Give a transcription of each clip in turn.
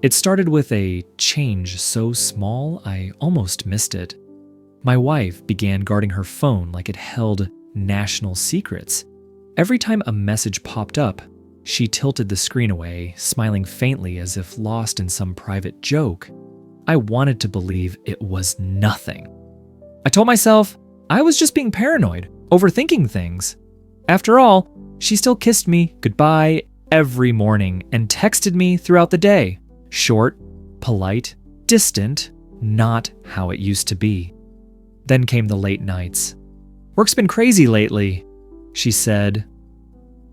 It started with a change so small I almost missed it. My wife began guarding her phone like it held national secrets. Every time a message popped up, she tilted the screen away, smiling faintly as if lost in some private joke. I wanted to believe it was nothing. I told myself I was just being paranoid, overthinking things. After all, she still kissed me goodbye every morning and texted me throughout the day. Short, polite, distant, not how it used to be. Then came the late nights. "Work's been crazy lately," she said.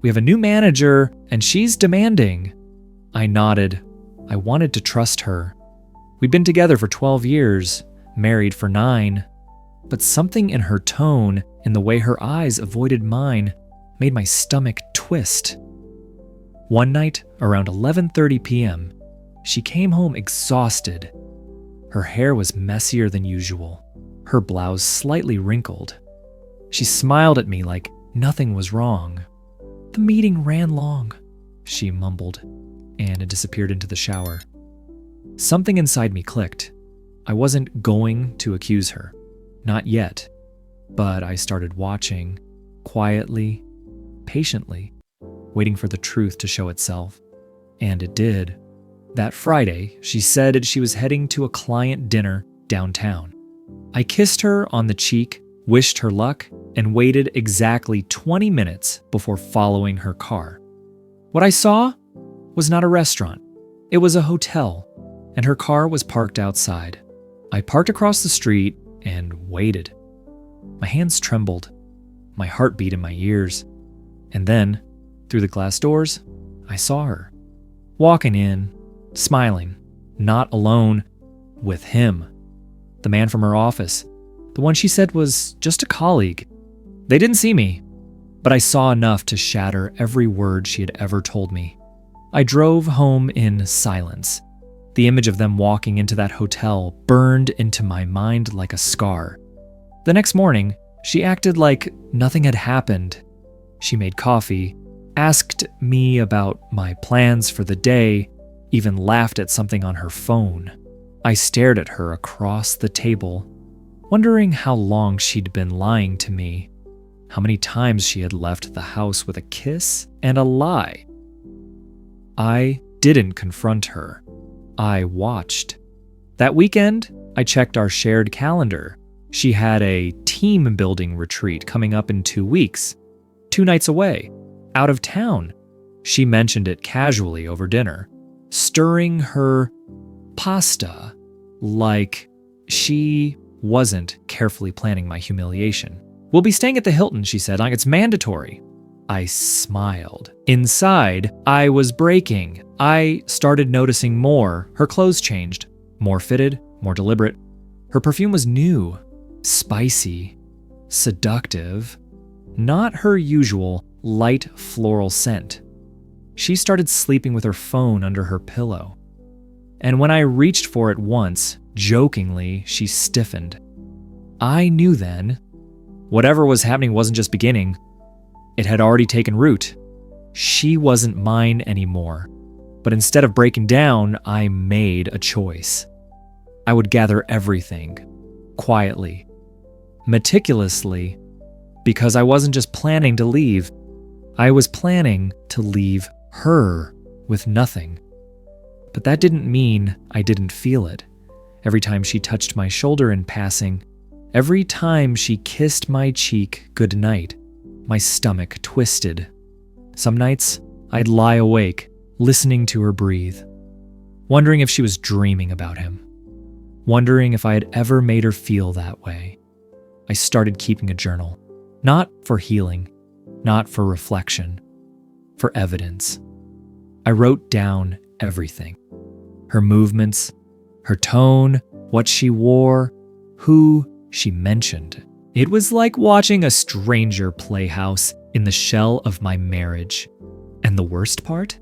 "We have a new manager and she's demanding." I nodded. I wanted to trust her. We'd been together for 12 years, married for 9. But something in her tone, in the way her eyes avoided mine, made my stomach twist. One night, around 11:30 p.m., she came home exhausted. Her hair was messier than usual, her blouse slightly wrinkled. She smiled at me like nothing was wrong. "The meeting ran long," she mumbled, and disappeared into the shower. Something inside me clicked. I wasn't going to accuse her. Not yet. But I started watching, quietly, patiently, waiting for the truth to show itself. And it did. That Friday, she said she was heading to a client dinner downtown. I kissed her on the cheek, wished her luck, and waited exactly 20 minutes before following her car. What I saw was not a restaurant. It was a hotel, and her car was parked outside. I parked across the street and waited. My hands trembled, my heart beat in my ears. And then, through the glass doors, I saw her, walking in, smiling, not alone, with him. The man from her office, the one she said was just a colleague. They didn't see me, but I saw enough to shatter every word she had ever told me. I drove home in silence. The image of them walking into that hotel burned into my mind like a scar. The next morning, she acted like nothing had happened. She made coffee, asked me about my plans for the day, even laughed at something on her phone. I stared at her across the table, wondering how long she'd been lying to me, how many times she had left the house with a kiss and a lie. I didn't confront her. I watched. That weekend, I checked our shared calendar. She had a team building retreat coming up in 2 weeks, 2 nights away, out of town. She mentioned it casually over dinner, stirring her pasta like she wasn't carefully planning my humiliation. "We'll be staying at the Hilton," she said, like it's mandatory. I smiled. Inside, I was breaking. I started noticing more. Her clothes changed, more fitted, more deliberate. Her perfume was new, spicy, seductive, not her usual light floral scent. She started sleeping with her phone under her pillow. And when I reached for it once, jokingly, she stiffened. I knew then, whatever was happening wasn't just beginning. It had already taken root. She wasn't mine anymore. But instead of breaking down, I made a choice. I would gather everything, quietly, meticulously, because I wasn't just planning to leave. I was planning to leave her with nothing. But that didn't mean I didn't feel it. Every time she touched my shoulder in passing, every time she kissed my cheek goodnight, my stomach twisted. Some nights, I'd lie awake, listening to her breathe, wondering if she was dreaming about him, wondering if I had ever made her feel that way. I started keeping a journal, not for healing, not for reflection, for evidence. I wrote down everything. Her movements, her tone, what she wore, who she mentioned. It was like watching a stranger playhouse in the shell of my marriage. And the worst part?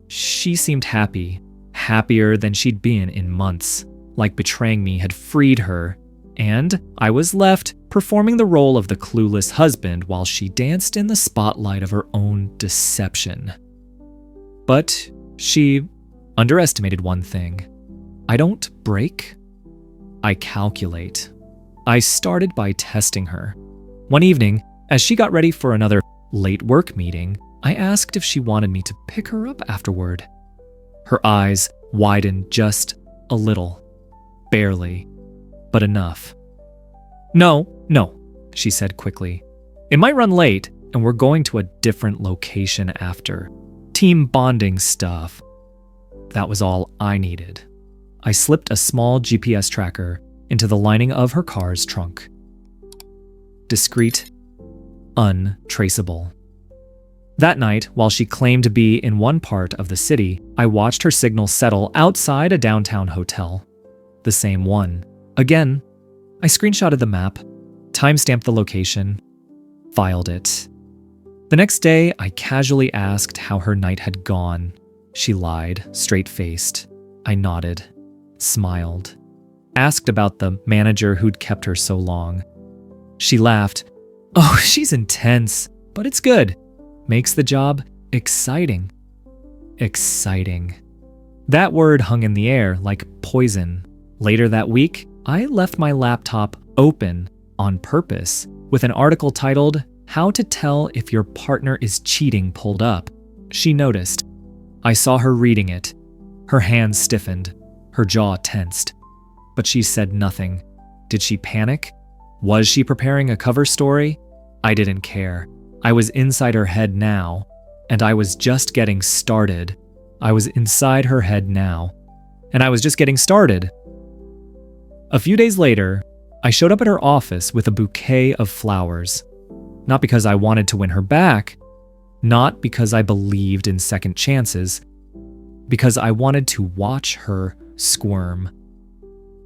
She seemed happy, happier than she'd been in months, like betraying me had freed her, and I was left performing the role of the clueless husband while she danced in the spotlight of her own deception. But she underestimated one thing. I don't break, I calculate. I started by testing her. One evening, as she got ready for another late work meeting, I asked if she wanted me to pick her up afterward. Her eyes widened just a little. Barely, but enough. No, she said quickly. It might run late, and we're going to a different location after. Team bonding stuff. That was all I needed. I slipped a small GPS tracker into the lining of her car's trunk. Discreet, untraceable. That night, while she claimed to be in one part of the city, I watched her signal settle outside a downtown hotel. The same one. Again, I screenshotted the map, timestamped the location, filed it. The next day, I casually asked how her night had gone. She lied, straight-faced. I nodded, smiled, asked about the manager who'd kept her so long. She laughed. Oh, she's intense, but it's good. Makes the job exciting. Exciting. That word hung in the air like poison. Later that week, I left my laptop open on purpose with an article titled, How to Tell If Your Partner is Cheating pulled up. She noticed. I saw her reading it. Her hands stiffened, her jaw tensed. But she said nothing. Did she panic? Was she preparing a cover story? I didn't care. I was inside her head now, and I was just getting started. I was inside her head now, and I was just getting started. A few days later, I showed up at her office with a bouquet of flowers. Not because I wanted to win her back, not because I believed in second chances, because I wanted to watch her squirm.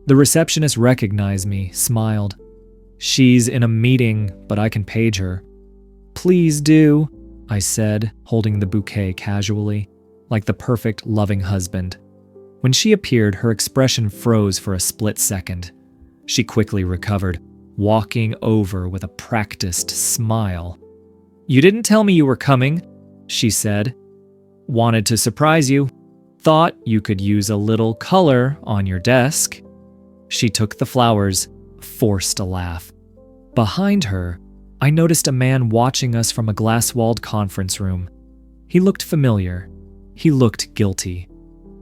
The receptionist recognized me, smiled. She's in a meeting, but I can page her. Please do, I said, holding the bouquet casually, like the perfect loving husband. When she appeared, her expression froze for a split second. She quickly recovered, walking over with a practiced smile. You didn't tell me you were coming, she said. Wanted to surprise you. Thought you could use a little color on your desk. She took the flowers, forced a laugh. Behind her, I noticed a man watching us from a glass-walled conference room. He looked familiar. He looked guilty.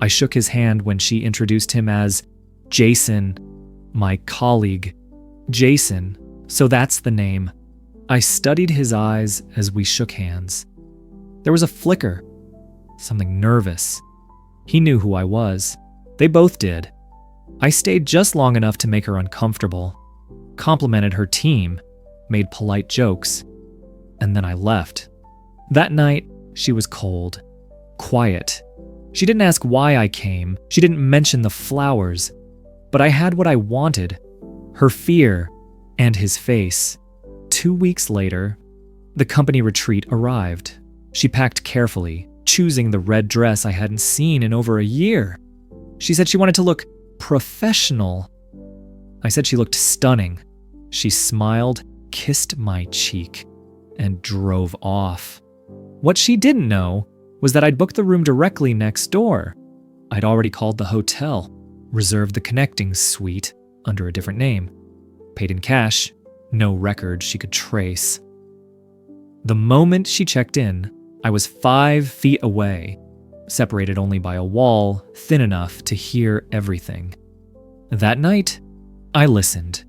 I shook his hand when she introduced him as Jason, my colleague. Jason, so that's the name. I studied his eyes as we shook hands. There was a flicker, something nervous. He knew who I was. They both did. I stayed just long enough to make her uncomfortable, complimented her team, made polite jokes, and then I left. That night, she was cold, quiet. She didn't ask why I came. She didn't mention the flowers. But I had what I wanted, her fear and his face. 2 weeks later, the company retreat arrived. She packed carefully, choosing the red dress I hadn't seen in over a year. She said she wanted to look professional. I said she looked stunning. She smiled, kissed my cheek, and drove off. What she didn't know was that I'd booked the room directly next door. I'd already called the hotel, reserved the connecting suite under a different name, paid in cash, no record she could trace. The moment she checked in, I was 5 feet away, separated only by a wall thin enough to hear everything. That night, I listened.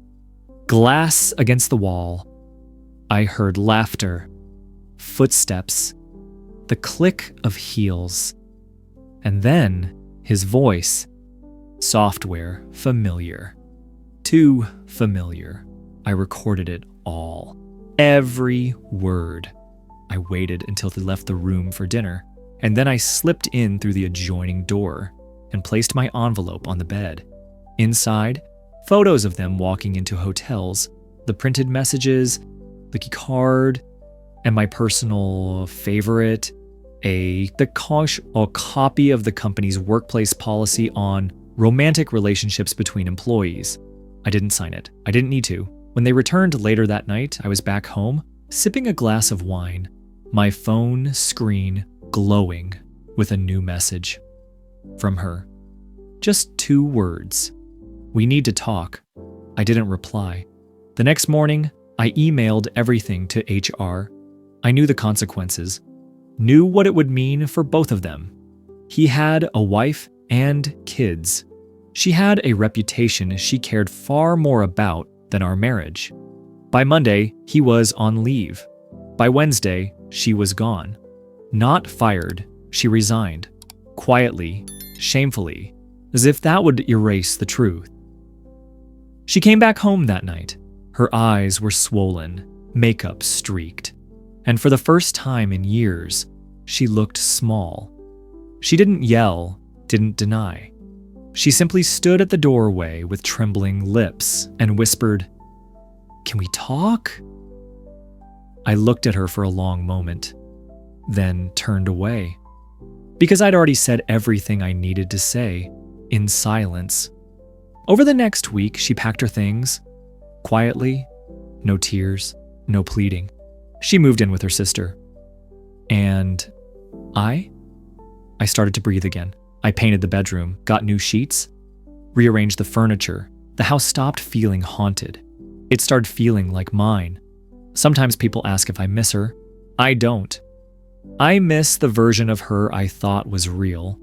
Glass against the wall. I heard laughter, footsteps, the click of heels, and then his voice. Software familiar. Too familiar. I recorded it all. Every word. I waited until they left the room for dinner, and then I slipped in through the adjoining door and placed my envelope on the bed. Inside, photos of them walking into hotels, the printed messages, the key card, and my personal favorite, a copy of the company's workplace policy on romantic relationships between employees. I didn't sign it. I didn't need to. When they returned later that night, I was back home, sipping a glass of wine, my phone screen glowing with a new message. from her. Just 2 words. "We need to talk." I didn't reply. The next morning, I emailed everything to HR. I knew the consequences, knew what it would mean for both of them. He had a wife and kids. She had a reputation she cared far more about than our marriage. By Monday, he was on leave. By Wednesday, she was gone. Not fired, she resigned. Quietly, shamefully, as if that would erase the truth. She came back home that night. Her eyes were swollen, makeup streaked, and for the first time in years, she looked small. She didn't yell, didn't deny. She simply stood at the doorway with trembling lips and whispered, "Can we talk?" I looked at her for a long moment, then turned away, because I'd already said everything I needed to say in silence. Over the next week, she packed her things, quietly, no tears, no pleading. She moved in with her sister. And I started to breathe again. I painted the bedroom, got new sheets, rearranged the furniture. The house stopped feeling haunted. It started feeling like mine. Sometimes people ask if I miss her. I don't. I miss the version of her I thought was real.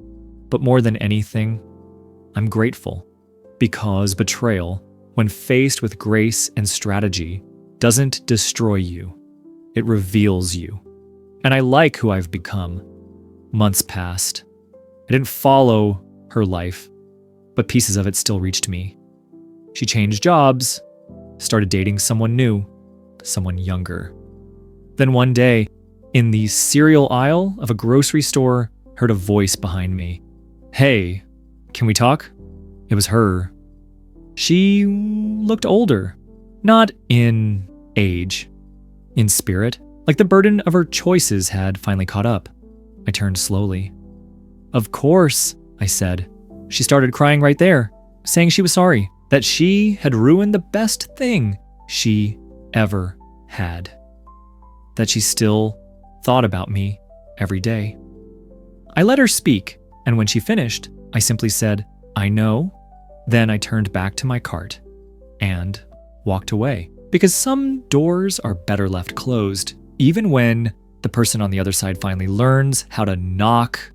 But more than anything, I'm grateful. Because betrayal, when faced with grace and strategy, doesn't destroy you. It reveals you. And I like who I've become. Months passed. I didn't follow her life, but pieces of it still reached me. She changed jobs, started dating someone new, someone younger. Then one day, in the cereal aisle of a grocery store, heard a voice behind me. "Hey, can we talk?" It was her. She looked older, not in age, in spirit, like the burden of her choices had finally caught up. I turned slowly. "Of course," I said. She started crying right there, saying she was sorry, that she had ruined the best thing she ever had, that she still thought about me every day. I let her speak, and when she finished, I simply said, "I know." Then I turned back to my cart and walked away, because some doors are better left closed, even when the person on the other side finally learns how to knock